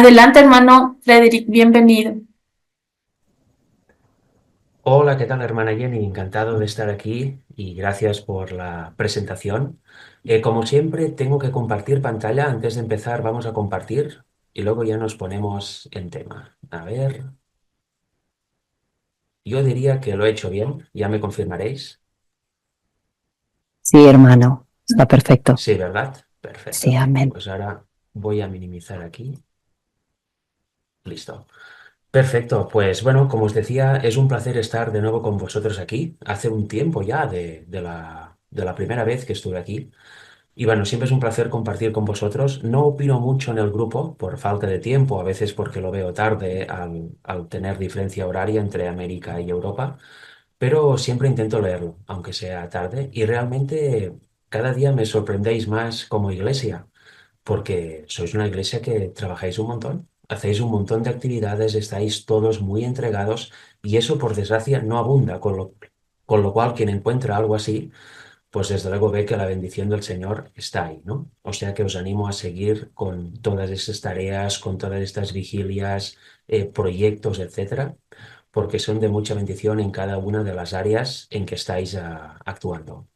Adelante, hermano Frederick, bienvenido. Hola, ¿qué tal, hermana Jenny? Encantado de estar aquí y gracias por la presentación. Como siempre, tengo que compartir pantalla. Antes de empezar, vamos a compartir y luego ya nos ponemos en tema. A ver, yo diría que lo he hecho bien, ya me confirmaréis. Sí, hermano, está perfecto. Sí, ¿verdad? Sí, Perfecto. amén. Pues ahora voy a minimizar aquí. Listo. Perfecto, pues bueno, como os decía, es un placer estar de nuevo con vosotros aquí. Hace un tiempo ya de la primera vez que estuve aquí. Y bueno, siempre es un placer compartir con vosotros. No opino mucho en el grupo por falta de tiempo, a veces porque lo veo tarde al tener diferencia horaria entre América y Europa, pero siempre intento leerlo, aunque sea tarde. Y realmente cada día me sorprendéis más como iglesia, porque sois una iglesia que trabajáis un montón, hacéis un montón de actividades, estáis todos muy entregados y eso, por desgracia, no abunda, con lo cual quien encuentra algo así pues desde luego ve que la bendición del Señor está ahí, ¿no? O sea que os animo a seguir con todas esas tareas, con todas estas vigilias, proyectos, etcétera, porque son de mucha bendición en cada una de las áreas en que estáis actuando.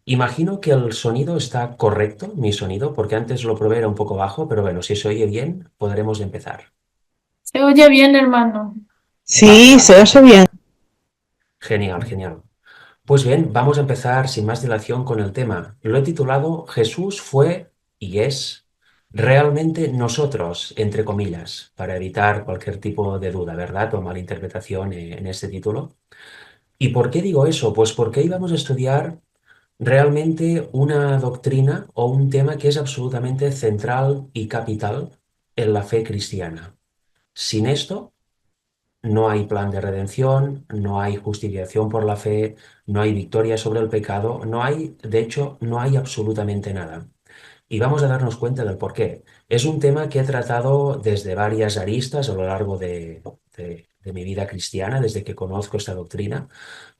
Imagino que el sonido está correcto, mi sonido, porque antes lo probé era un poco bajo, pero bueno, si se oye bien, podremos empezar. Se oye bien, hermano. Vale, Sí, vale, se oye perfecto. bien. Genial, genial. Pues bien, vamos a empezar sin más dilación con el tema. Lo he titulado Jesús fue y es realmente nosotros, entre comillas, para evitar cualquier tipo de duda, ¿verdad? O malinterpretación en este título. ¿Y por qué digo eso? Pues porque ahí vamos a estudiar realmente una doctrina o un tema que es absolutamente central y capital en la fe cristiana. Sin esto, no hay plan de redención, no hay justificación por la fe, no hay victoria sobre el pecado, no hay, de hecho, no hay absolutamente nada. Y vamos a darnos cuenta del por qué. Es un tema que he tratado desde varias aristas a lo largo de mi vida cristiana, desde que conozco esta doctrina,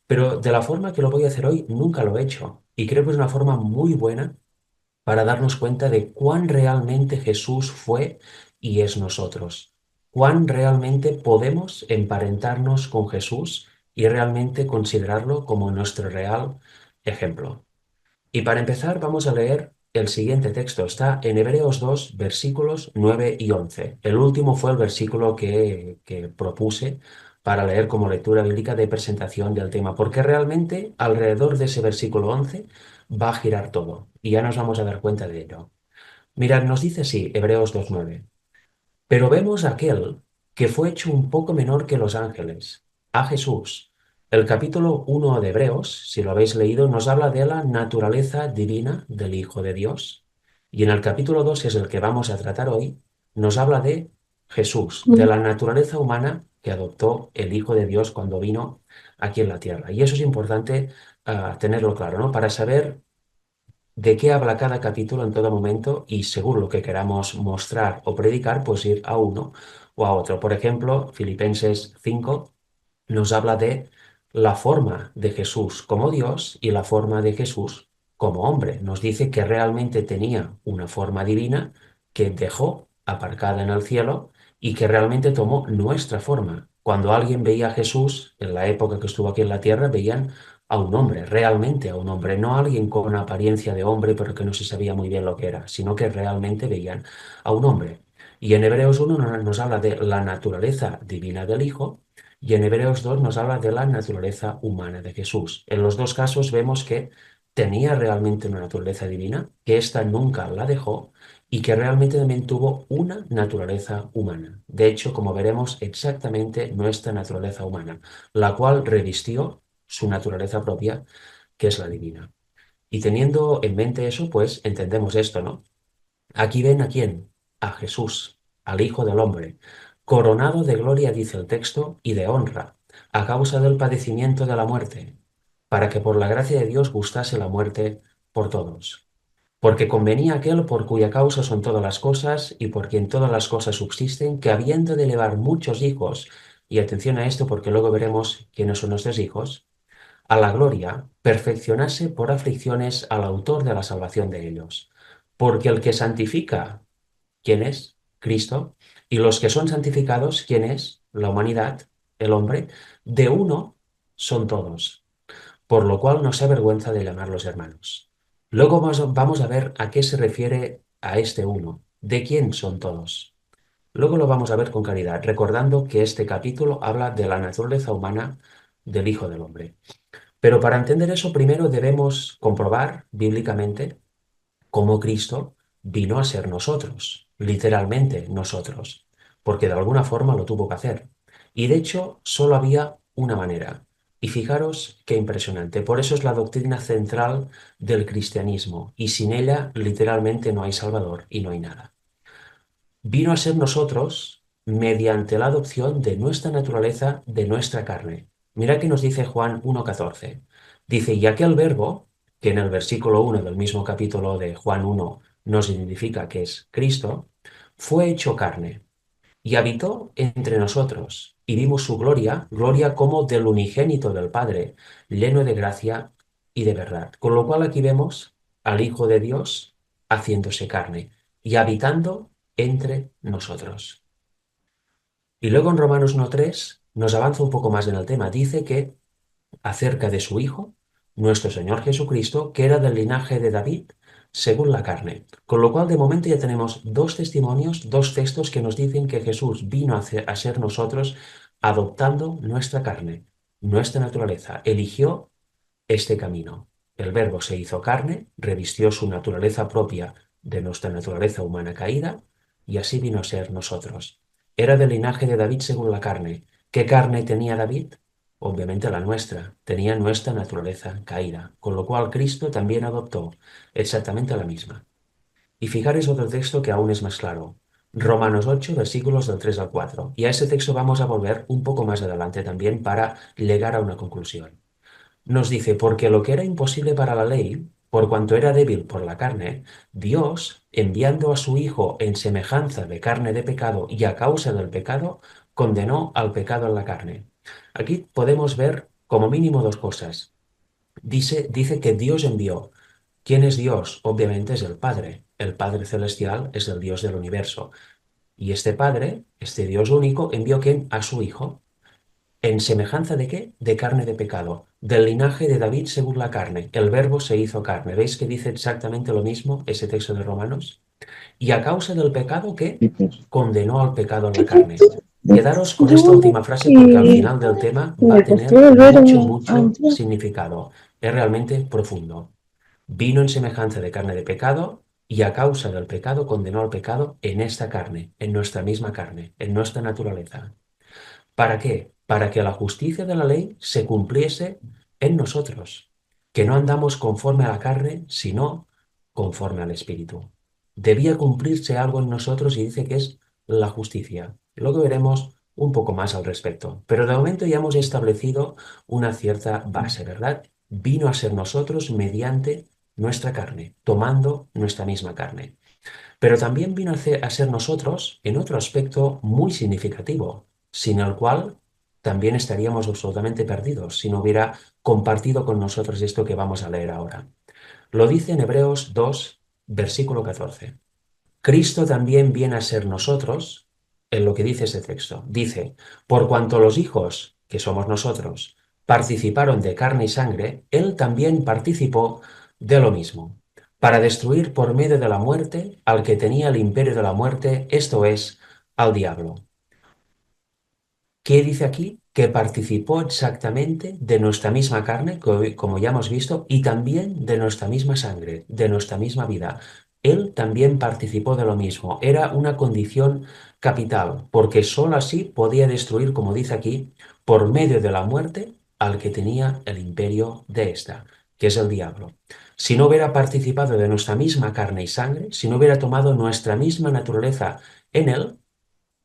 pero de la forma que lo voy a hacer hoy nunca lo he hecho. Y creo que es una forma muy buena para darnos cuenta de cuán realmente Jesús fue y es nosotros, cuán realmente podemos emparentarnos con Jesús y realmente considerarlo como nuestro real ejemplo. Y para empezar vamos a leer el siguiente texto. Está en Hebreos 2, versículos 9 y 11. El último fue el versículo que propuse para leer como lectura bíblica de presentación del tema, porque realmente alrededor de ese versículo 11 va a girar todo y ya nos vamos a dar cuenta de ello. Mirad, nos dice así, Hebreos 2:9. Pero vemos a aquel que fue hecho un poco menor que los ángeles, a Jesús. El capítulo 1 de Hebreos, si lo habéis leído, nos habla de la naturaleza divina del Hijo de Dios. Y en el capítulo 2, que es el que vamos a tratar hoy, nos habla de Jesús, de la naturaleza humana que adoptó el Hijo de Dios cuando vino aquí en la tierra. Y eso es importante tenerlo claro, ¿no? Para saber de qué habla cada capítulo en todo momento y según lo que queramos mostrar o predicar, pues ir a uno o a otro. Por ejemplo, Filipenses 5 nos habla de la forma de Jesús como Dios y la forma de Jesús como hombre. Nos dice que realmente tenía una forma divina que dejó aparcada en el cielo y que realmente tomó nuestra forma. Cuando alguien veía a Jesús en la época que estuvo aquí en la tierra, veían a un hombre, realmente a un hombre, no a alguien con apariencia de hombre pero que no se sabía muy bien lo que era, sino que realmente veían a un hombre. Y en Hebreos 1 nos habla de la naturaleza divina del Hijo y en Hebreos 2 nos habla de la naturaleza humana de Jesús. En los dos casos vemos que tenía realmente una naturaleza divina, que ésta nunca la dejó y que realmente también tuvo una naturaleza humana. De hecho, como veremos, exactamente nuestra naturaleza humana, la cual revistió su naturaleza propia, que es la divina. Y teniendo en mente eso, pues entendemos esto, ¿no? Aquí ven a quién, a Jesús, al Hijo del Hombre, coronado de gloria, dice el texto, y de honra, a causa del padecimiento de la muerte, para que por la gracia de Dios gustase la muerte por todos. Porque convenía aquel por cuya causa son todas las cosas y por quien todas las cosas subsisten, que habiendo de elevar muchos hijos, y atención a esto porque luego veremos quiénes son nuestros hijos, a la gloria, perfeccionase por aflicciones al autor de la salvación de ellos. Porque el que santifica, ¿quién es? Cristo, y los que son santificados, ¿quién es? La humanidad, el hombre, de uno son todos, por lo cual no se avergüenza de llamarlos hermanos. Luego vamos a ver a qué se refiere a este uno, de quién son todos. Luego lo vamos a ver con claridad, recordando que este capítulo habla de la naturaleza humana del Hijo del Hombre. Pero para entender eso, primero debemos comprobar bíblicamente cómo Cristo vino a ser nosotros, literalmente nosotros, porque de alguna forma lo tuvo que hacer. Y de hecho, solo había una manera. Y fijaros qué impresionante. Por eso es la doctrina central del cristianismo, y sin ella literalmente no hay Salvador y no hay nada. Vino a ser nosotros mediante la adopción de nuestra naturaleza, de nuestra carne. Mira que nos dice Juan 1,14. Dice, y aquel verbo, que en el versículo 1 del mismo capítulo de Juan 1 nos identifica que es Cristo, fue hecho carne y habitó entre nosotros, y vimos su gloria, gloria como del unigénito del Padre, lleno de gracia y de verdad. Con lo cual aquí vemos al Hijo de Dios haciéndose carne y habitando entre nosotros. Y luego en Romanos 1:3 nos avanza un poco más en el tema. Dice que acerca de su Hijo, nuestro Señor Jesucristo, que era del linaje de David, según la carne. Con lo cual, de momento ya tenemos dos testimonios, dos textos que nos dicen que Jesús vino a ser nosotros adoptando nuestra carne, nuestra naturaleza. Eligió este camino. El Verbo se hizo carne, revistió su naturaleza propia de nuestra naturaleza humana caída, y así vino a ser nosotros. Era del linaje de David según la carne. ¿Qué carne tenía David? Obviamente la nuestra, tenía nuestra naturaleza caída, con lo cual Cristo también adoptó exactamente la misma. Y fijaros otro texto que aún es más claro. Romanos 8, versículos del 3 al 4. Y a ese texto vamos a volver un poco más adelante también para llegar a una conclusión. Nos dice, porque lo que era imposible para la ley, por cuanto era débil por la carne, Dios, enviando a su Hijo en semejanza de carne de pecado y a causa del pecado, condenó al pecado en la carne. Aquí podemos ver como mínimo dos cosas. Dice que Dios envió. ¿Quién es Dios? Obviamente es el Padre. El Padre Celestial es el Dios del universo. Y este Padre, este Dios único, envió ¿quién? A su Hijo. ¿En semejanza de qué? De carne de pecado, del linaje de David según la carne. El Verbo se hizo carne. ¿Veis que dice exactamente lo mismo ese texto de Romanos? Y a causa del pecado, ¿qué? Condenó al pecado en la carne. Quedaros con esta última frase porque al final del tema va a tener mucho significado. Es realmente profundo. Vino en semejanza de carne de pecado y a causa del pecado condenó al pecado en esta carne, en nuestra misma carne, en nuestra naturaleza. ¿Para qué? Para que la justicia de la ley se cumpliese en nosotros, que no andamos conforme a la carne, sino conforme al Espíritu. Debía cumplirse algo en nosotros y dice que es la justicia. Luego veremos un poco más al respecto. Pero de momento ya hemos establecido una cierta base, ¿verdad? Vino a ser nosotros mediante nuestra carne, tomando nuestra misma carne. Pero también vino a ser nosotros en otro aspecto muy significativo, sin el cual también estaríamos absolutamente perdidos si no hubiera compartido con nosotros esto que vamos a leer ahora. Lo dice en Hebreos 2, versículo 14. Cristo también viene a ser nosotros en lo que dice ese texto. Dice, por cuanto los hijos, que somos nosotros, participaron de carne y sangre, Él también participó de lo mismo, para destruir por medio de la muerte al que tenía el imperio de la muerte, esto es, al diablo. ¿Qué dice aquí? Que participó exactamente de nuestra misma carne, como ya hemos visto, y también de nuestra misma sangre, de nuestra misma vida. Él también participó de lo mismo. Era una condición capital, porque sólo así podía destruir, como dice aquí, por medio de la muerte al que tenía el imperio de esta, que es el diablo. Si no hubiera participado de nuestra misma carne y sangre, si no hubiera tomado nuestra misma naturaleza en él,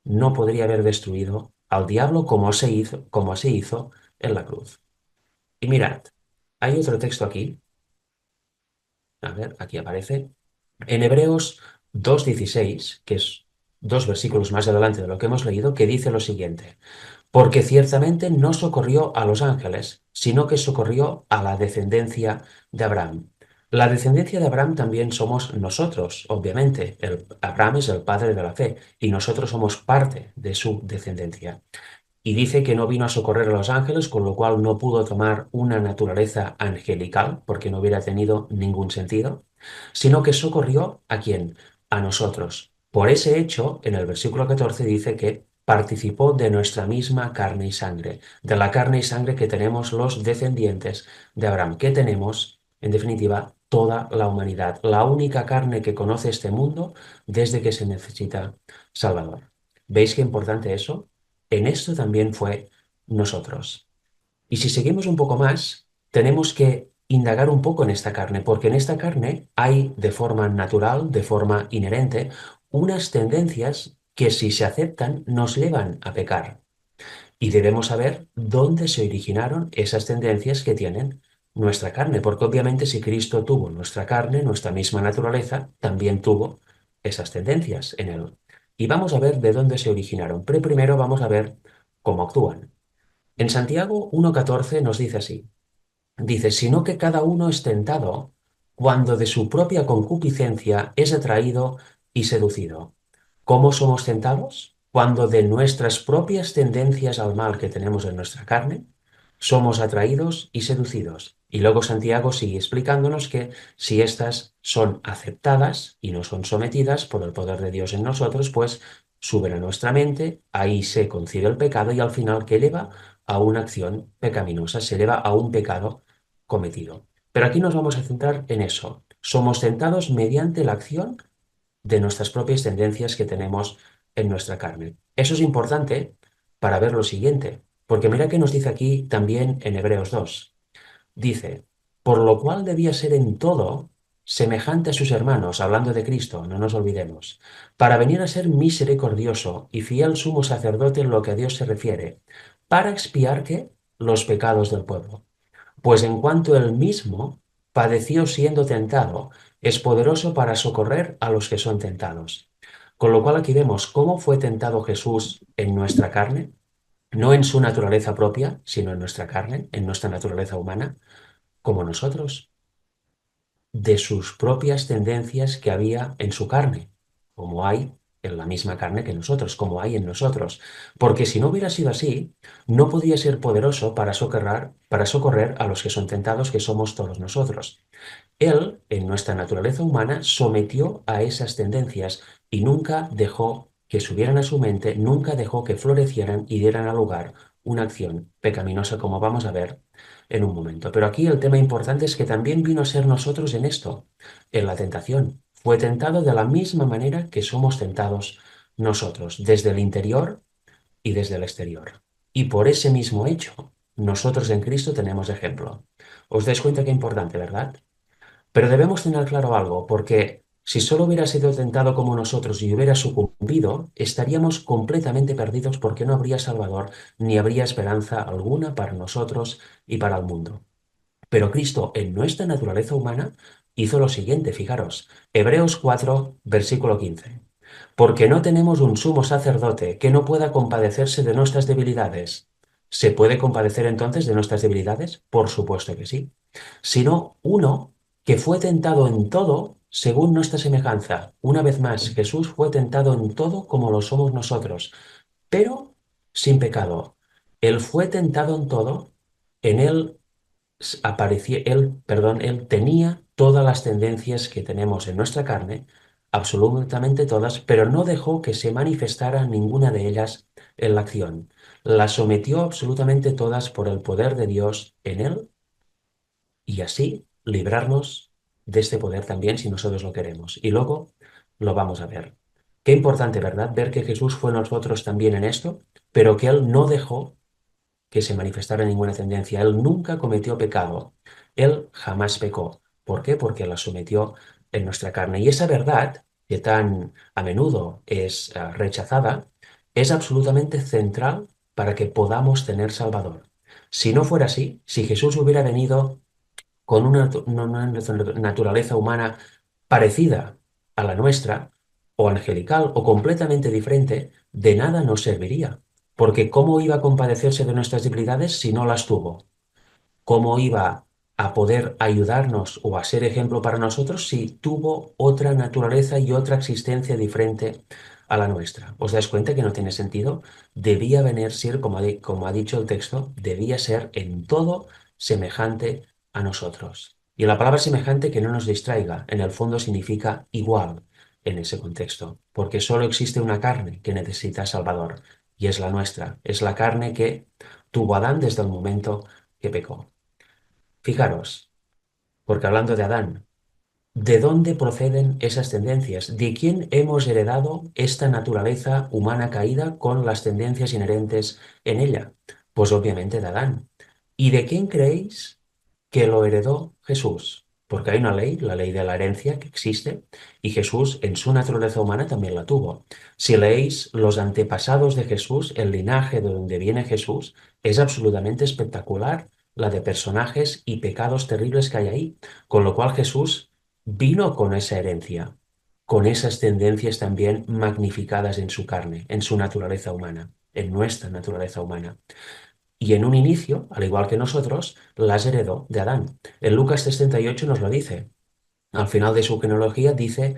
no podría haber destruido al diablo como se hizo en la cruz. Y mirad, hay otro texto aquí, a ver, aquí aparece, en Hebreos 2:16, que es dos versículos más adelante de lo que hemos leído, que dice lo siguiente, porque ciertamente no socorrió a los ángeles, sino que socorrió a la descendencia de Abraham. La descendencia de Abraham también somos nosotros, obviamente. Abraham es el padre de la fe y nosotros somos parte de su descendencia. Y dice que no vino a socorrer a los ángeles, con lo cual no pudo tomar una naturaleza angelical, porque no hubiera tenido ningún sentido, sino que socorrió ¿a quién? A nosotros. Por ese hecho, en el versículo 14 dice que participó de nuestra misma carne y sangre, de la carne y sangre que tenemos los descendientes de Abraham, que tenemos, en definitiva, toda la humanidad, la única carne que conoce este mundo desde que se necesita Salvador. ¿Veis qué importante eso? En esto también fue nosotros. Y si seguimos un poco más, tenemos que indagar un poco en esta carne, porque en esta carne hay de forma natural, de forma inherente, unas tendencias que si se aceptan nos llevan a pecar. Y debemos saber dónde se originaron esas tendencias que tienen nuestra carne, porque obviamente si Cristo tuvo nuestra carne, nuestra misma naturaleza, también tuvo esas tendencias en él. Y vamos a ver de dónde se originaron, pero primero vamos a ver cómo actúan. En Santiago 1,14 nos dice así, dice, sino que cada uno es tentado cuando de su propia concupiscencia es atraído y seducido. ¿Cómo somos tentados? Cuando de nuestras propias tendencias al mal que tenemos en nuestra carne, somos atraídos y seducidos. Y luego Santiago sigue explicándonos que si éstas son aceptadas y no son sometidas por el poder de Dios en nosotros, pues suben a nuestra mente, ahí se concibe el pecado y al final que eleva a una acción pecaminosa, se eleva a un pecado cometido. Pero aquí nos vamos a centrar en eso. Somos tentados mediante la acción de nuestras propias tendencias que tenemos en nuestra carne. Eso es importante para ver lo siguiente, porque mira que nos dice aquí también en Hebreos 2. Dice, por lo cual debía ser en todo semejante a sus hermanos, hablando de Cristo, no nos olvidemos, para venir a ser misericordioso y fiel sumo sacerdote en lo que a Dios se refiere, para expiar ¿qué? Los pecados del pueblo. Pues en cuanto él mismo padeció siendo tentado, es poderoso para socorrer a los que son tentados. Con lo cual aquí vemos cómo fue tentado Jesús en nuestra carne, no en su naturaleza propia, sino en nuestra carne, en nuestra naturaleza humana, como nosotros, de sus propias tendencias que había en su carne, como hay en la misma carne que nosotros, como hay en nosotros. Porque si no hubiera sido así, no podía ser poderoso para socorrer a los que son tentados, que somos todos nosotros. Él, en nuestra naturaleza humana, sometió a esas tendencias y nunca dejó que subieran a su mente, nunca dejó que florecieran y dieran al lugar una acción pecaminosa, como vamos a ver en un momento. Pero aquí el tema importante es que también vino a ser nosotros en esto, en la tentación. Fue tentado de la misma manera que somos tentados nosotros, desde el interior y desde el exterior. Y por ese mismo hecho, nosotros en Cristo tenemos ejemplo. ¿Os dais cuenta qué importante, verdad? Pero debemos tener claro algo, porque si solo hubiera sido tentado como nosotros y hubiera sucumbido, estaríamos completamente perdidos porque no habría Salvador ni habría esperanza alguna para nosotros y para el mundo. Pero Cristo, en nuestra naturaleza humana, hizo lo siguiente, fijaros, Hebreos 4, versículo 15. Porque no tenemos un sumo sacerdote que no pueda compadecerse de nuestras debilidades. ¿Se puede compadecer entonces de nuestras debilidades? Por supuesto que sí. Sino uno que fue tentado en todo según nuestra semejanza. Una vez más, Jesús fue tentado en todo como lo somos nosotros, pero sin pecado. Él fue tentado en todo, en él él tenía todas las tendencias que tenemos en nuestra carne, absolutamente todas, pero no dejó que se manifestara ninguna de ellas en la acción. Las sometió absolutamente todas por el poder de Dios en él y así librarnos de este poder también si nosotros lo queremos. Y luego lo vamos a ver. Qué importante, ¿verdad? Ver que Jesús fue nosotros también en esto, pero que Él no dejó que se manifestara ninguna tendencia. Él nunca cometió pecado. Él jamás pecó. ¿Por qué? Porque la sometió en nuestra carne. Y esa verdad, que tan a menudo es rechazada, es absolutamente central para que podamos tener Salvador. Si no fuera así, si Jesús hubiera venido con una naturaleza humana parecida a la nuestra, o angelical, o completamente diferente, de nada nos serviría. Porque ¿cómo iba a compadecerse de nuestras debilidades si no las tuvo? ¿Cómo iba a a poder ayudarnos o a ser ejemplo para nosotros si tuvo otra naturaleza y otra existencia diferente a la nuestra. ¿Os dais cuenta que no tiene sentido? Debía venir ser, como ha dicho el texto, debía ser en todo semejante a nosotros. Y la palabra semejante, que no nos distraiga, en el fondo significa igual en ese contexto, porque solo existe una carne que necesita Salvador, y es la nuestra, es la carne que tuvo Adán desde el momento que pecó. Fijaros, porque hablando de Adán, ¿de dónde proceden esas tendencias? ¿De quién hemos heredado esta naturaleza humana caída con las tendencias inherentes en ella? Pues obviamente de Adán. ¿Y de quién creéis que lo heredó Jesús? Porque hay una ley, la ley de la herencia, que existe, y Jesús en su naturaleza humana también la tuvo. Si leéis los antepasados de Jesús, el linaje de donde viene Jesús, es absolutamente espectacular la de personajes y pecados terribles que hay ahí. Con lo cual Jesús vino con esa herencia, con esas tendencias también magnificadas en su carne, en su naturaleza humana, en nuestra naturaleza humana. Y en un inicio, al igual que nosotros, las heredó de Adán. En Lucas 68 nos lo dice. Al final de su genealogía dice,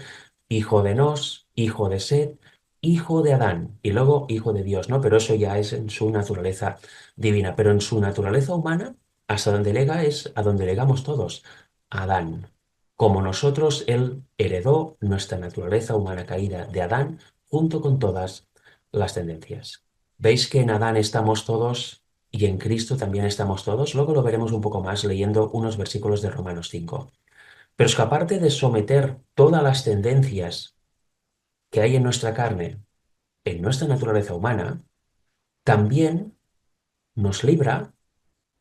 hijo de Nos, hijo de Set, hijo de Adán, y luego hijo de Dios, ¿no? Pero eso ya es en su naturaleza divina. Pero en su naturaleza humana, hasta donde llega es a donde llegamos todos, a Adán. Como nosotros, él heredó nuestra naturaleza humana caída de Adán junto con todas las tendencias. ¿Veis que en Adán estamos todos y en Cristo también estamos todos? Luego lo veremos un poco más leyendo unos versículos de Romanos 5. Pero es que aparte de someter todas las tendencias que hay en nuestra carne, en nuestra naturaleza humana, también nos libra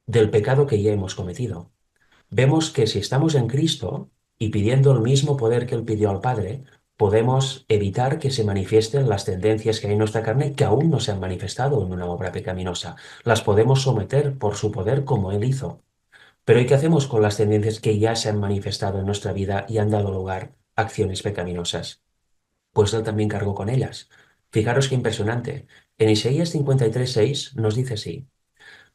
del pecado que ya hemos cometido. Vemos que si estamos en Cristo y pidiendo el mismo poder que Él pidió al Padre, podemos evitar que se manifiesten las tendencias que hay en nuestra carne que aún no se han manifestado en una obra pecaminosa. Las podemos someter por su poder como Él hizo. Pero ¿y qué hacemos con las tendencias que ya se han manifestado en nuestra vida y han dado lugar a acciones pecaminosas? Pues Él también cargó con ellas. Fijaros qué impresionante. En Isaías 53:6 nos dice así.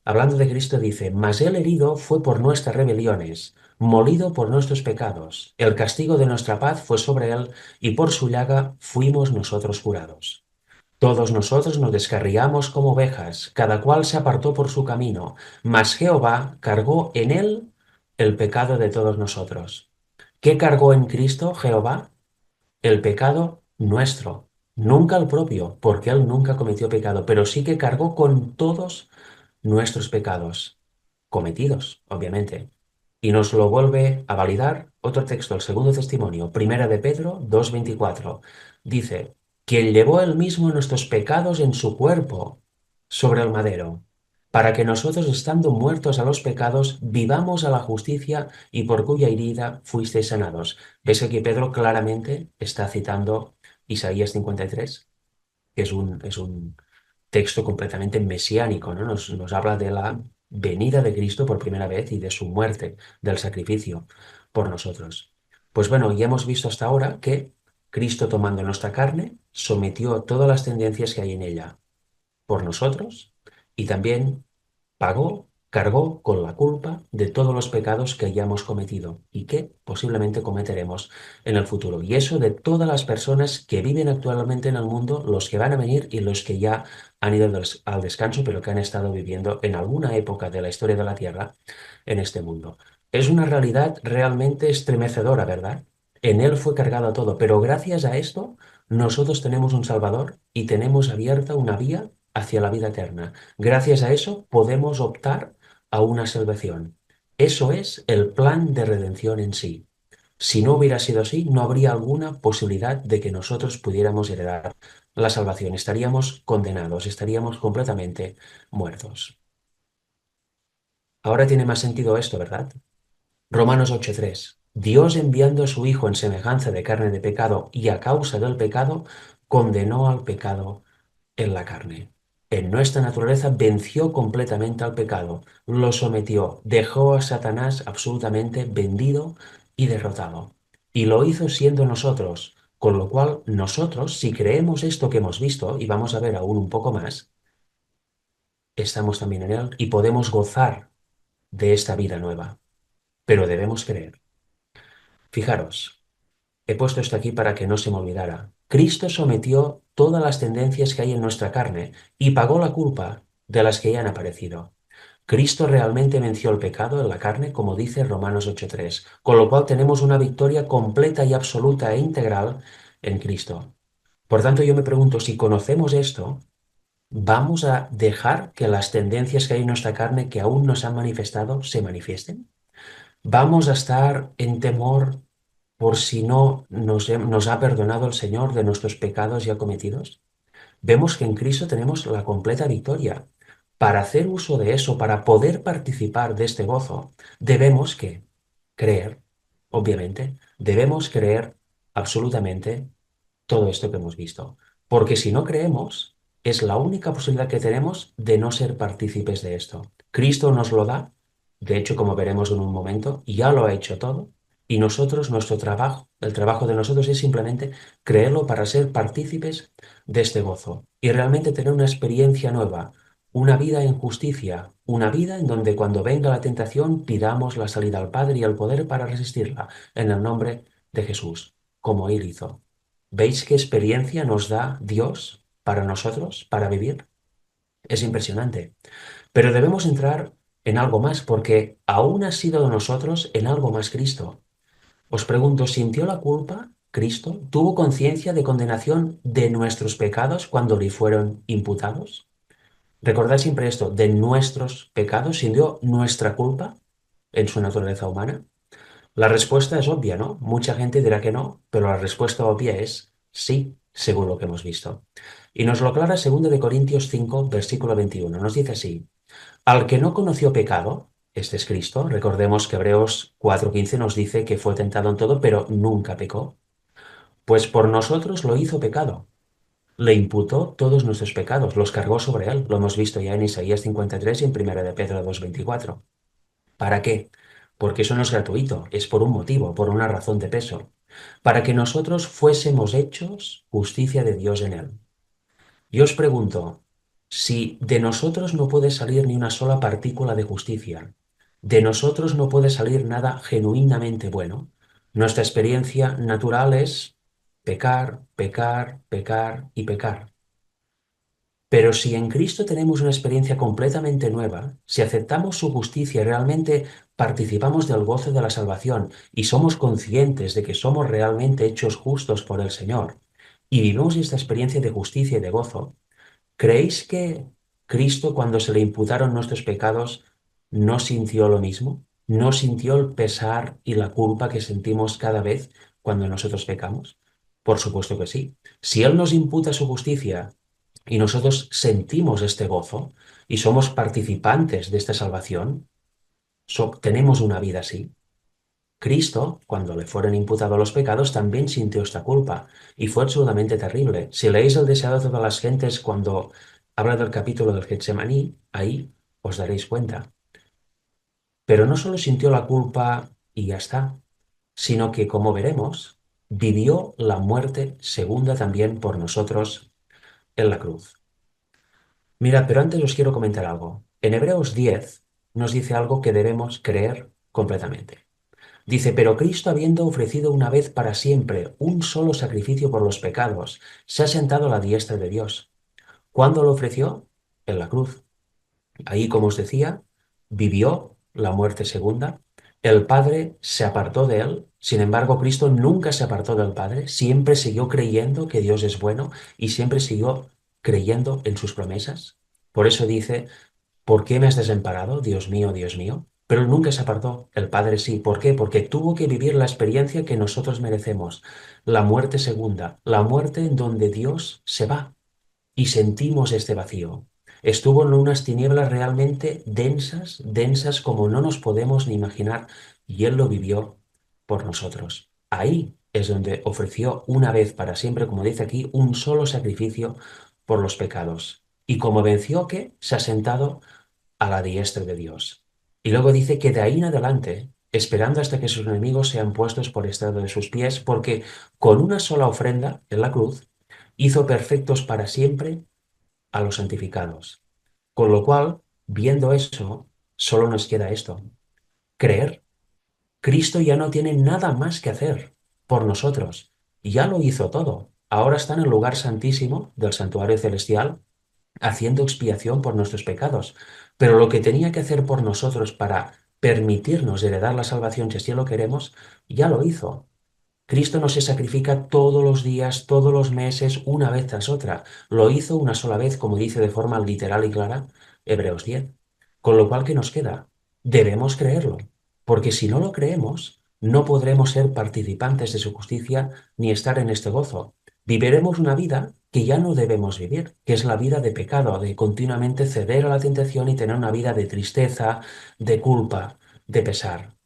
Hablando de Cristo dice, mas Él herido fue por nuestras rebeliones, molido por nuestros pecados. El castigo de nuestra paz fue sobre Él, y por su llaga fuimos nosotros curados. Todos nosotros nos descarriamos como ovejas, cada cual se apartó por su camino, mas Jehová cargó en Él el pecado de todos nosotros. ¿Qué cargó en Cristo Jehová? El pecado nuestro, nunca el propio, porque Él nunca cometió pecado, pero sí que cargó con todos nuestros pecados, cometidos, obviamente. Y nos lo vuelve a validar otro texto, el segundo testimonio, Primera de Pedro 2:24. Dice, quien llevó él mismo nuestros pecados en su cuerpo sobre el madero, para que nosotros, estando muertos a los pecados, vivamos a la justicia y por cuya herida fuisteis sanados. ¿Ves que aquí Pedro claramente está citando Isaías 53? Que es un texto completamente mesiánico, ¿no? Nos habla de la venida de Cristo por primera vez y de su muerte, del sacrificio por nosotros. Pues bueno, ya hemos visto hasta ahora que Cristo, tomando nuestra carne, sometió todas las tendencias que hay en ella por nosotros y también pagó, cargó con la culpa de todos los pecados que hayamos cometido y que posiblemente cometeremos en el futuro. Y eso de todas las personas que viven actualmente en el mundo, los que van a venir y los que ya han ido al descanso, pero que han estado viviendo en alguna época de la historia de la Tierra en este mundo. Es una realidad realmente estremecedora, ¿verdad? En Él fue cargado todo, pero gracias a esto nosotros tenemos un Salvador y tenemos abierta una vía hacia la vida eterna. Gracias a eso podemos optar a una salvación. Eso es el plan de redención en sí. Si no hubiera sido así, no habría alguna posibilidad de que nosotros pudiéramos heredar la salvación. Estaríamos condenados, estaríamos completamente muertos. Ahora tiene más sentido esto, ¿verdad? Romanos 8:3. Dios, enviando a su Hijo en semejanza de carne de pecado y a causa del pecado, condenó al pecado en la carne. En nuestra naturaleza venció completamente al pecado, lo sometió, dejó a Satanás absolutamente vendido y derrotado. Y lo hizo siendo nosotros, con lo cual nosotros, si creemos esto que hemos visto, y vamos a ver aún un poco más, estamos también en él y podemos gozar de esta vida nueva. pero debemos creer. Fijaros, he puesto esto aquí para que no se me olvidara. Cristo sometió todas las tendencias que hay en nuestra carne y pagó la culpa de las que ya han aparecido. Cristo realmente venció el pecado en la carne, como dice Romanos 8:3, con lo cual tenemos una victoria completa y absoluta e integral en Cristo. Por tanto, yo me pregunto, si conocemos esto, ¿vamos a dejar que las tendencias que hay en nuestra carne que aún no se han manifestado se manifiesten? ¿Vamos a estar en temor por si no nos ha perdonado el Señor de nuestros pecados ya cometidos? Vemos que en Cristo tenemos la completa victoria. Para hacer uso de eso, para poder participar de este gozo, debemos que creer, obviamente, debemos creer absolutamente todo esto que hemos visto. Porque si no creemos, es la única posibilidad que tenemos de no ser partícipes de esto. Cristo nos lo da, de hecho, como veremos en un momento, ya lo ha hecho todo, y nosotros, nuestro trabajo, el trabajo de nosotros es simplemente creerlo para ser partícipes de este gozo y realmente tener una experiencia nueva, una vida en justicia, una vida en donde cuando venga la tentación pidamos la salida al Padre y el poder para resistirla, en el nombre de Jesús, como Él hizo. ¿Veis qué experiencia nos da Dios para nosotros, para vivir? Es impresionante. Pero debemos entrar en algo más, porque aún ha sido de nosotros en algo más Cristo. Os pregunto, ¿sintió la culpa Cristo? ¿Tuvo conciencia de condenación de nuestros pecados cuando le fueron imputados? Recordad siempre esto, de nuestros pecados, ¿sintió nuestra culpa en su naturaleza humana? La respuesta es obvia, ¿no? Mucha gente dirá que no, pero la respuesta obvia es sí, según lo que hemos visto. Y nos lo aclara 2 de Corintios 5, versículo 21. Nos dice así: al que no conoció pecado, este es Cristo. Recordemos que Hebreos 4:15 nos dice que fue tentado en todo, pero nunca pecó. Pues por nosotros lo hizo pecado. Le imputó todos nuestros pecados, los cargó sobre él. Lo hemos visto ya en Isaías 53 y en 1 de Pedro 2:24. ¿Para qué? Porque eso no es gratuito, es por un motivo, por una razón de peso. Para que nosotros fuésemos hechos justicia de Dios en él. Yo os pregunto, si de nosotros no puede salir ni una sola partícula de justicia, de nosotros no puede salir nada genuinamente bueno, nuestra experiencia natural es pecar, pecar, pecar y pecar. Pero si en Cristo tenemos una experiencia completamente nueva, si aceptamos su justicia y realmente participamos del gozo de la salvación y somos conscientes de que somos realmente hechos justos por el Señor y vivimos esta experiencia de justicia y de gozo, ¿creéis que Cristo, cuando se le imputaron nuestros pecados, no sintió lo mismo? ¿No sintió el pesar y la culpa que sentimos cada vez cuando nosotros pecamos? Por supuesto que sí. Si Él nos imputa su justicia y nosotros sentimos este gozo y somos participantes de esta salvación, tenemos una vida así. Cristo, cuando le fueron imputados los pecados, también sintió esta culpa y fue absolutamente terrible. Si leéis el deseado de todas las gentes cuando habla del capítulo del Getsemaní, ahí os daréis cuenta. Pero no solo sintió la culpa y ya está, sino que, como veremos, vivió la muerte segunda también por nosotros en la cruz. Mira, pero antes os quiero comentar algo. En Hebreos 10 nos dice algo que debemos creer completamente. Dice, pero Cristo, habiendo ofrecido una vez para siempre un solo sacrificio por los pecados, se ha sentado a la diestra de Dios. ¿Cuándo lo ofreció? En la cruz. Ahí, como os decía, vivió la muerte segunda. El Padre se apartó de él. Sin embargo, Cristo nunca se apartó del Padre. Siempre siguió creyendo que Dios es bueno y siempre siguió creyendo en sus promesas. Por eso dice, ¿por qué me has desamparado, Dios mío, Dios mío? Pero él nunca se apartó, el Padre sí. ¿Por qué? Porque tuvo que vivir la experiencia que nosotros merecemos, la muerte segunda, la muerte en donde Dios se va y sentimos este vacío. Estuvo en unas tinieblas realmente densas, densas como no nos podemos ni imaginar, y Él lo vivió por nosotros. Ahí es donde ofreció una vez para siempre, como dice aquí, un solo sacrificio por los pecados. Y como venció, ¿qué? Se ha sentado a la diestra de Dios. Y luego dice que de ahí en adelante, esperando hasta que sus enemigos sean puestos por estrado de sus pies, porque con una sola ofrenda en la cruz, hizo perfectos para siempre a los santificados. Con lo cual, viendo eso, solo nos queda esto, creer. Cristo ya no tiene nada más que hacer por nosotros. Ya lo hizo todo. Ahora está en el lugar santísimo del santuario celestial haciendo expiación por nuestros pecados. Pero lo que tenía que hacer por nosotros para permitirnos heredar la salvación, si así lo queremos, ya lo hizo. Cristo no se sacrifica todos los días, todos los meses, una vez tras otra. Lo hizo una sola vez, como dice de forma literal y clara Hebreos 10. Con lo cual, ¿qué nos queda? Debemos creerlo, porque si no lo creemos, no podremos ser participantes de su justicia ni estar en este gozo. Viviremos una vida que ya no debemos vivir, que es la vida de pecado, de continuamente ceder a la tentación y tener una vida de tristeza, de culpa, de pesar.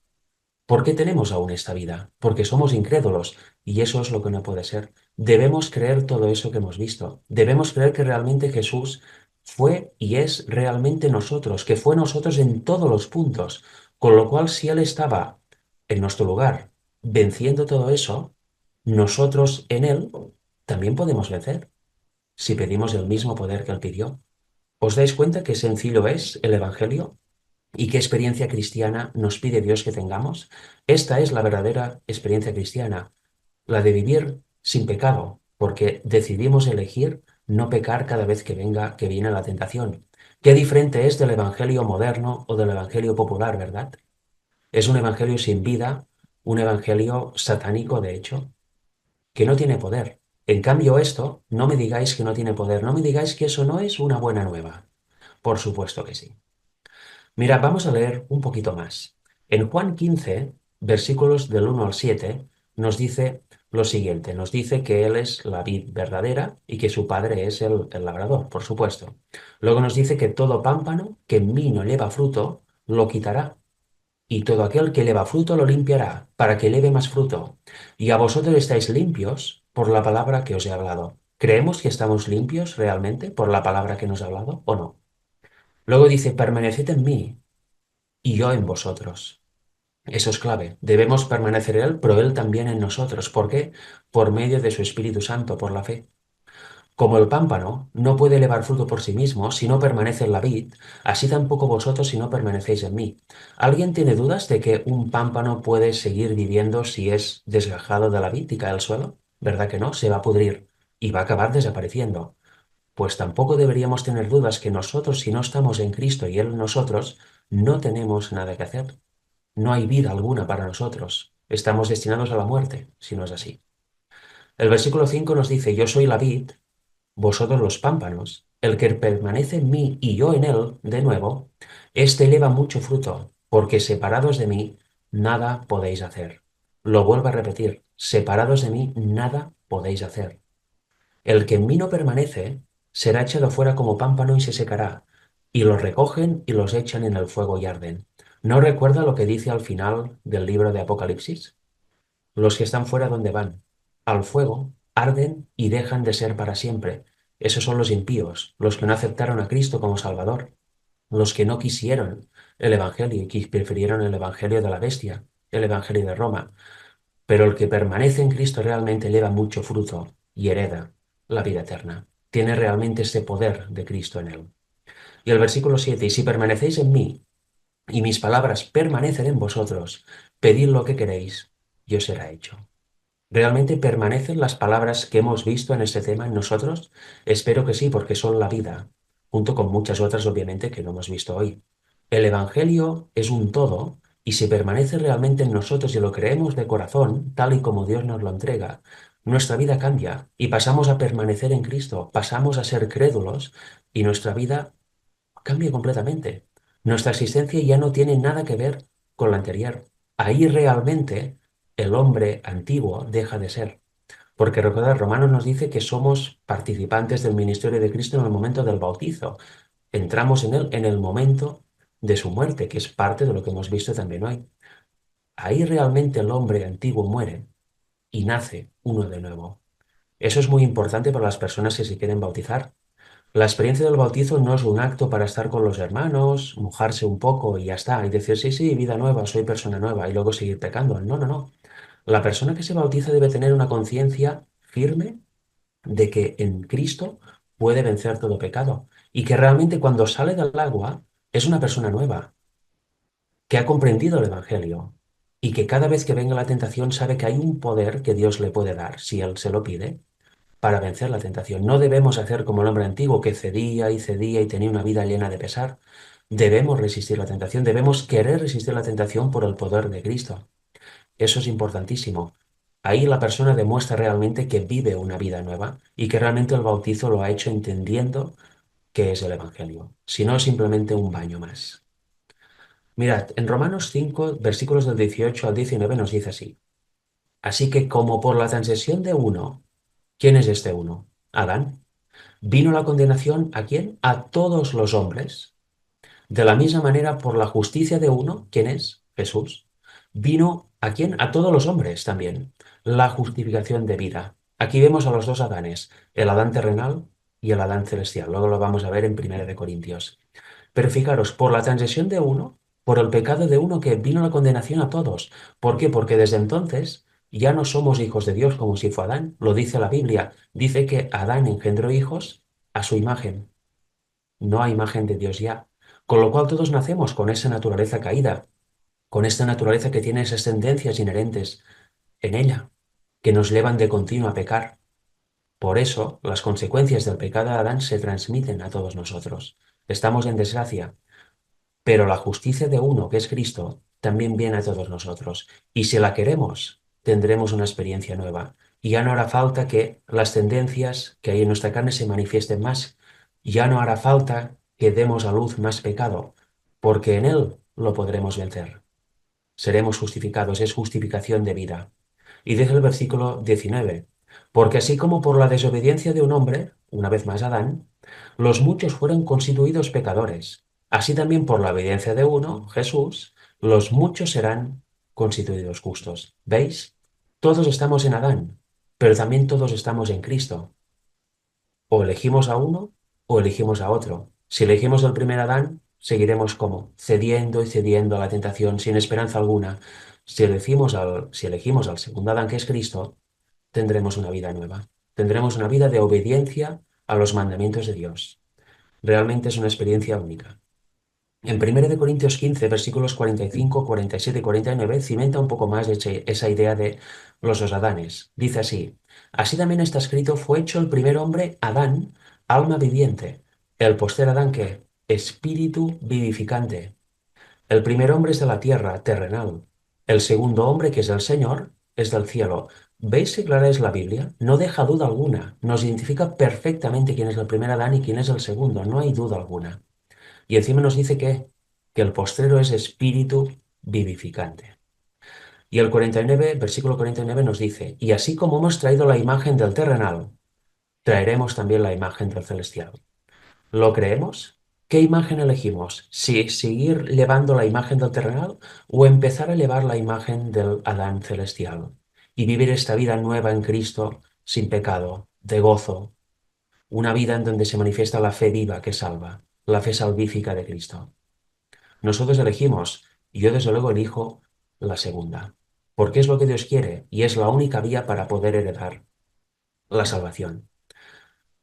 ¿Por qué tenemos aún esta vida? Porque somos incrédulos y eso es lo que no puede ser. Debemos creer todo eso que hemos visto. Debemos creer que realmente Jesús fue y es realmente nosotros, que fue nosotros en todos los puntos. Con lo cual, si Él estaba en nuestro lugar venciendo todo eso, nosotros en Él también podemos vencer si pedimos el mismo poder que Él pidió. ¿Os dais cuenta qué sencillo es el Evangelio? ¿Y qué experiencia cristiana nos pide Dios que tengamos? Esta es la verdadera experiencia cristiana, la de vivir sin pecado, porque decidimos elegir no pecar cada vez que viene la tentación. Qué diferente es del evangelio moderno o del evangelio popular, ¿verdad? Es un evangelio sin vida, un evangelio satánico, de hecho, que no tiene poder. En cambio, esto, no me digáis que no tiene poder, no me digáis que eso no es una buena nueva. Por supuesto que sí. Mira, vamos a leer un poquito más. En Juan 15, versículos del 1 al 7, nos dice lo siguiente. Nos dice que Él es la vid verdadera y que su Padre es el labrador, por supuesto. Luego nos dice que todo pámpano que en mí no lleva fruto, lo quitará. Y todo aquel que lleva fruto lo limpiará, para que lleve más fruto. Y a vosotros estáis limpios por la palabra que os he hablado. ¿Creemos que estamos limpios realmente por la palabra que nos ha hablado o no? Luego dice, permaneced en mí y yo en vosotros. Eso es clave. Debemos permanecer en Él, pero Él también en nosotros. ¿Por qué? Por medio de su Espíritu Santo, por la fe. Como el pámpano no puede elevar fruto por sí mismo si no permanece en la vid, así tampoco vosotros si no permanecéis en mí. ¿Alguien tiene dudas de que un pámpano puede seguir viviendo si es desgajado de la vid y cae al suelo? ¿Verdad que no? Se va a pudrir y va a acabar desapareciendo. Pues tampoco deberíamos tener dudas que nosotros, si no estamos en Cristo y Él en nosotros, no tenemos nada que hacer. No hay vida alguna para nosotros. Estamos destinados a la muerte, si no es así. El versículo 5 nos dice, yo soy la vid, vosotros los pámpanos. El que permanece en mí y yo en él, de nuevo, éste lleva mucho fruto, porque separados de mí, nada podéis hacer. Lo vuelvo a repetir, separados de mí, nada podéis hacer. El que en mí no permanece será echado fuera como pámpano y se secará, y los recogen y los echan en el fuego y arden. ¿No recuerda lo que dice al final del libro de Apocalipsis? Los que están fuera, ¿dónde van? Al fuego, arden y dejan de ser para siempre. Esos son los impíos, los que no aceptaron a Cristo como Salvador, los que no quisieron el Evangelio y que prefirieron el Evangelio de la bestia, el Evangelio de Roma. Pero el que permanece en Cristo realmente lleva mucho fruto y hereda la vida eterna. Tiene realmente ese poder de Cristo en él. Y el versículo 7, y si permanecéis en mí y mis palabras permanecen en vosotros, pedid lo que queréis y os será hecho. ¿Realmente permanecen las palabras que hemos visto en este tema en nosotros? Espero que sí, porque son la vida, junto con muchas otras, obviamente, que no hemos visto hoy. El Evangelio es un todo, y si permanece realmente en nosotros y lo creemos de corazón, tal y como Dios nos lo entrega, nuestra vida cambia y pasamos a permanecer en Cristo, pasamos a ser crédulos y nuestra vida cambia completamente. Nuestra existencia ya no tiene nada que ver con la anterior. Ahí realmente el hombre antiguo deja de ser. Porque recordad, Romanos nos dice que somos participantes del ministerio de Cristo en el momento del bautizo. Entramos en él en el momento de su muerte, que es parte de lo que hemos visto también hoy. Ahí realmente el hombre antiguo muere y nace uno de nuevo. Eso es muy importante para las personas que se quieren bautizar. La experiencia del bautizo no es un acto para estar con los hermanos, mojarse un poco y ya está, y decir, sí, sí, vida nueva, soy persona nueva, y luego seguir pecando. No, no, no. La persona que se bautiza debe tener una conciencia firme de que en Cristo puede vencer todo pecado y que realmente cuando sale del agua es una persona nueva, que ha comprendido el Evangelio y que cada vez que venga la tentación sabe que hay un poder que Dios le puede dar, si él se lo pide, para vencer la tentación. No debemos hacer como el hombre antiguo que cedía y tenía una vida llena de pesar. Debemos resistir la tentación, debemos querer resistir la tentación por el poder de Cristo. Eso es importantísimo. Ahí la persona demuestra realmente que vive una vida nueva y que realmente el bautizo lo ha hecho entendiendo qué es el Evangelio, si no es simplemente un baño más. Mirad, en Romanos 5, versículos del 18 al 19 nos dice así. Así que como por la transgresión de uno, ¿quién es este uno? Adán. ¿Vino la condenación a quién? A todos los hombres. De la misma manera, por la justicia de uno, ¿quién es? Jesús. Vino a quién? A todos los hombres también. La justificación de vida. Aquí vemos a los dos Adanes, el Adán terrenal y el Adán celestial. Luego lo vamos a ver en 1 de Corintios. Pero fijaros, por la transgresión de uno, por el pecado de uno, que vino la condenación a todos. ¿Por qué? Porque desde entonces ya no somos hijos de Dios como si fue Adán. Lo dice la Biblia. Dice que Adán engendró hijos a su imagen, no a imagen de Dios ya. Con lo cual todos nacemos con esa naturaleza caída, con esta naturaleza que tiene esas tendencias inherentes en ella, que nos llevan de continuo a pecar. Por eso las consecuencias del pecado de Adán se transmiten a todos nosotros. Estamos en desgracia, pero la justicia de uno, que es Cristo, también viene a todos nosotros. Y si la queremos, tendremos una experiencia nueva. Y ya no hará falta que las tendencias que hay en nuestra carne se manifiesten más. Ya no hará falta que demos a luz más pecado, porque en él lo podremos vencer. Seremos justificados, es justificación de vida. Y dice el versículo 19, porque así como por la desobediencia de un hombre, una vez más Adán, los muchos fueron constituidos pecadores, así también por la obediencia de uno, Jesús, los muchos serán constituidos justos. ¿Veis? Todos estamos en Adán, pero también todos estamos en Cristo. O elegimos a uno o elegimos a otro. Si elegimos el primer Adán, seguiremos como cediendo y cediendo a la tentación sin esperanza alguna. Si elegimos al segundo Adán, que es Cristo, tendremos una vida nueva. Tendremos una vida de obediencia a los mandamientos de Dios. Realmente es una experiencia única. En 1 Corintios 15, versículos 45, 47 y 49, cimenta un poco más esa idea de los dos Adanes. Dice así, así también está escrito, fue hecho el primer hombre, Adán, alma viviente. El postrer Adán, ¿qué? Espíritu vivificante. El primer hombre es de la tierra, terrenal. El segundo hombre, que es el Señor, es del cielo. ¿Veis qué clara es la Biblia? No deja duda alguna. Nos identifica perfectamente quién es el primer Adán y quién es el segundo. No hay duda alguna. Y encima nos dice que el postrero es espíritu vivificante. Y el 49, versículo 49 nos dice, y así como hemos traído la imagen del terrenal, traeremos también la imagen del celestial. ¿Lo creemos? ¿Qué imagen elegimos? ¿Si seguir llevando la imagen del terrenal o empezar a llevar la imagen del Adán celestial y vivir esta vida nueva en Cristo sin pecado, de gozo, una vida en donde se manifiesta la fe viva que salva, la fe salvífica de Cristo? Nosotros elegimos, y yo desde luego elijo la segunda, porque es lo que Dios quiere y es la única vía para poder heredar la salvación.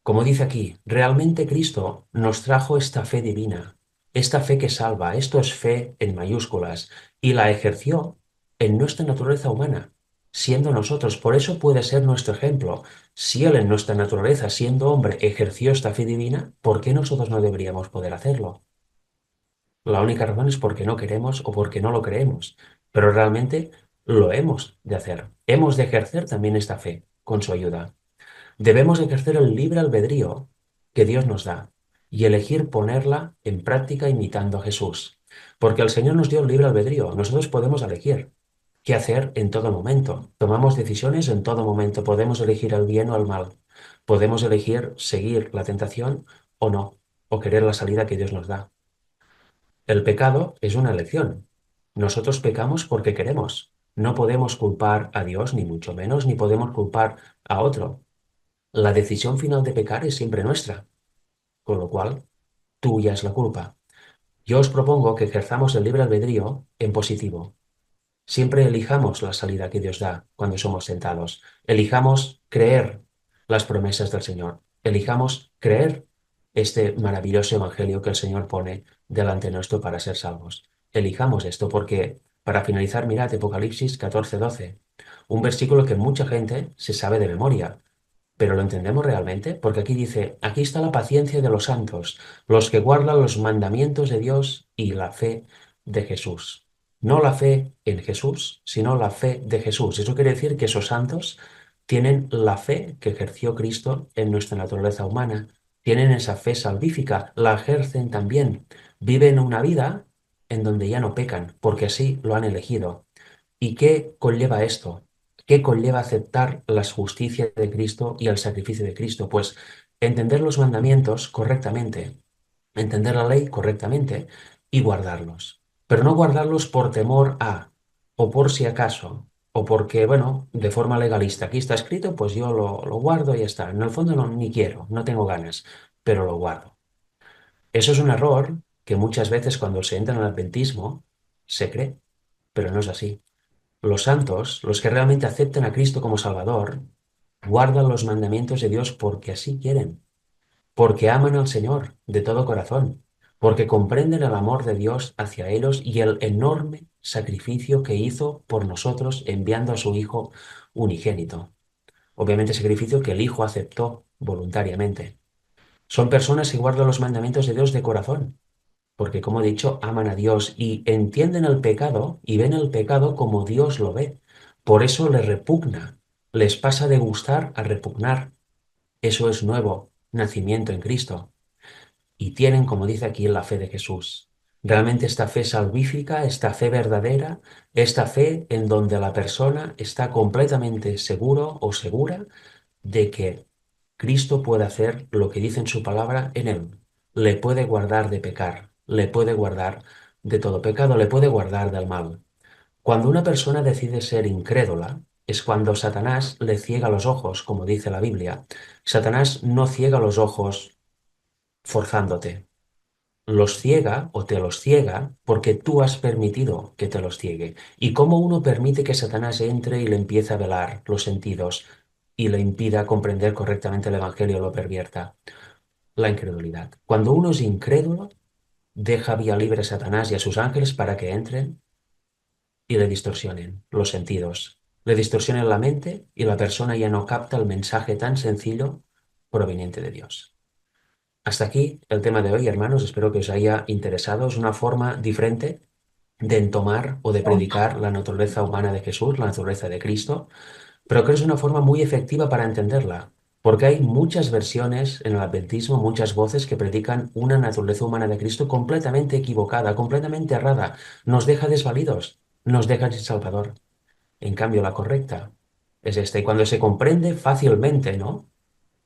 Como dice aquí, realmente Cristo nos trajo esta fe divina, esta fe que salva, esto es fe en mayúsculas, y la ejerció en nuestra naturaleza humana, siendo nosotros. Por eso puede ser nuestro ejemplo. Si Él en nuestra naturaleza, siendo hombre, ejerció esta fe divina, ¿por qué nosotros no deberíamos poder hacerlo? La única razón es porque no queremos o porque no lo creemos, pero realmente lo hemos de hacer. Hemos de ejercer también esta fe con su ayuda. Debemos ejercer el libre albedrío que Dios nos da y elegir ponerla en práctica imitando a Jesús. Porque el Señor nos dio el libre albedrío. Nosotros podemos elegir qué hacer en todo momento. Tomamos decisiones en todo momento. Podemos elegir el bien o el mal. Podemos elegir seguir la tentación o no, o querer la salida que Dios nos da. El pecado es una elección. Nosotros pecamos porque queremos. No podemos culpar a Dios, ni mucho menos, ni podemos culpar a otro. La decisión final de pecar es siempre nuestra, con lo cual, tuya es la culpa. Yo os propongo que ejerzamos el libre albedrío en positivo. Siempre elijamos la salida que Dios da cuando somos tentados. Elijamos creer las promesas del Señor. Elijamos creer este maravilloso evangelio que el Señor pone delante nuestro para ser salvos. Elijamos esto porque Para finalizar, mirad Apocalipsis 14:12, un versículo que mucha gente se sabe de memoria, pero ¿lo entendemos realmente? Porque aquí dice, aquí está la paciencia de los santos, los que guardan los mandamientos de Dios y la fe de Jesús. No la fe en Jesús, sino la fe de Jesús. Eso quiere decir que esos santos tienen la fe que ejerció Cristo en nuestra naturaleza humana, tienen esa fe salvífica, la ejercen también, viven una vida en donde ya no pecan, porque así lo han elegido. ¿Y qué conlleva esto? ¿Qué conlleva aceptar las justicias de Cristo y el sacrificio de Cristo? Pues entender los mandamientos correctamente, entender la ley correctamente y guardarlos. Pero no guardarlos por temor a, o por si acaso, o porque, bueno, de forma legalista. Aquí está escrito, pues yo lo guardo y ya está. En el fondo no, ni quiero, no tengo ganas, pero lo guardo. Eso es un error que muchas veces cuando se entra en el adventismo se cree, pero no es así. Los santos, los que realmente aceptan a Cristo como Salvador, guardan los mandamientos de Dios porque así quieren, porque aman al Señor de todo corazón, porque comprenden el amor de Dios hacia ellos y el enorme sacrificio que hizo por nosotros enviando a su Hijo unigénito. Obviamente sacrificio que el Hijo aceptó voluntariamente. Son personas que guardan los mandamientos de Dios de corazón, porque como he dicho, aman a Dios y entienden el pecado y ven el pecado como Dios lo ve. Por eso les repugna, les pasa de gustar a repugnar. Eso es nuevo nacimiento en Cristo. Y tienen, como dice aquí, la fe de Jesús. Realmente esta fe salvífica, esta fe verdadera, esta fe en donde la persona está completamente seguro o segura de que Cristo puede hacer lo que dice en su palabra en él. Le puede guardar de pecar, le puede guardar de todo pecado, le puede guardar del mal. Cuando una persona decide ser incrédula, es cuando Satanás le ciega los ojos, como dice la Biblia. Satanás no ciega los ojos forzándote. Los ciega o te los ciega porque tú has permitido que te los ciegue. ¿Y cómo uno permite que Satanás entre y le empiece a velar los sentidos y le impida comprender correctamente el Evangelio o lo pervierta? La incredulidad. Cuando uno es incrédulo, deja vía libre a Satanás y a sus ángeles para que entren y le distorsionen los sentidos. Le distorsionen la mente y la persona ya no capta el mensaje tan sencillo proveniente de Dios. Hasta aquí el tema de hoy, hermanos. Espero que os haya interesado. Es una forma diferente de entomar o de predicar la naturaleza humana de Jesús, la naturaleza de Cristo, pero creo que es una forma muy efectiva para entenderla, porque hay muchas versiones en el adventismo, muchas voces que predican una naturaleza humana de Cristo completamente equivocada, completamente errada. Nos deja desvalidos, nos deja sin Salvador. En cambio, la correcta es esta. Y cuando se comprende fácilmente, ¿no?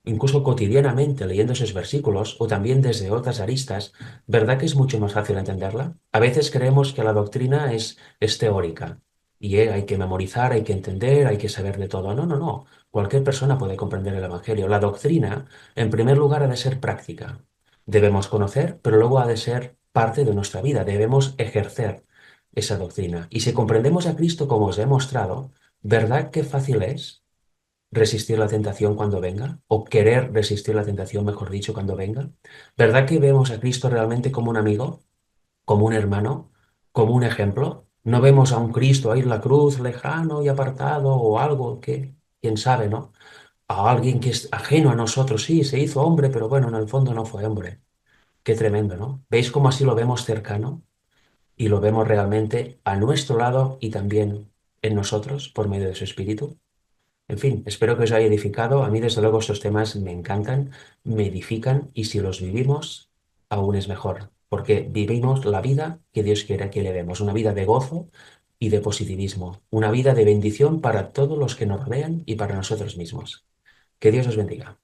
Incluso cotidianamente leyendo esos versículos o también desde otras aristas, ¿verdad que es mucho más fácil entenderla? A veces creemos que la doctrina es teórica y hay que memorizar, hay que entender, hay que saber de todo. No, no, no. Cualquier persona puede comprender el Evangelio. La doctrina, en primer lugar, ha de ser práctica. Debemos conocer, pero luego ha de ser parte de nuestra vida. Debemos ejercer esa doctrina. Y si comprendemos a Cristo como os he mostrado, ¿verdad qué fácil es resistir la tentación cuando venga? ¿O querer resistir la tentación, mejor dicho, cuando venga? ¿Verdad que vemos a Cristo realmente como un amigo, como un hermano, como un ejemplo? No vemos a un Cristo ahí en la cruz, lejano y apartado, o algo que, quién sabe, ¿no? A alguien que es ajeno a nosotros, sí, se hizo hombre, pero bueno, en el fondo no fue hombre. Qué tremendo, ¿no? ¿Veis cómo así lo vemos cercano? Y lo vemos realmente a nuestro lado y también en nosotros por medio de su Espíritu. En fin, espero que os haya edificado. A mí, desde luego, estos temas me encantan, me edifican y si los vivimos, aún es mejor, porque vivimos la vida que Dios quiere que le demos, una vida de gozo y de positivismo, una vida de bendición para todos los que nos rodean y para nosotros mismos. Que Dios os bendiga.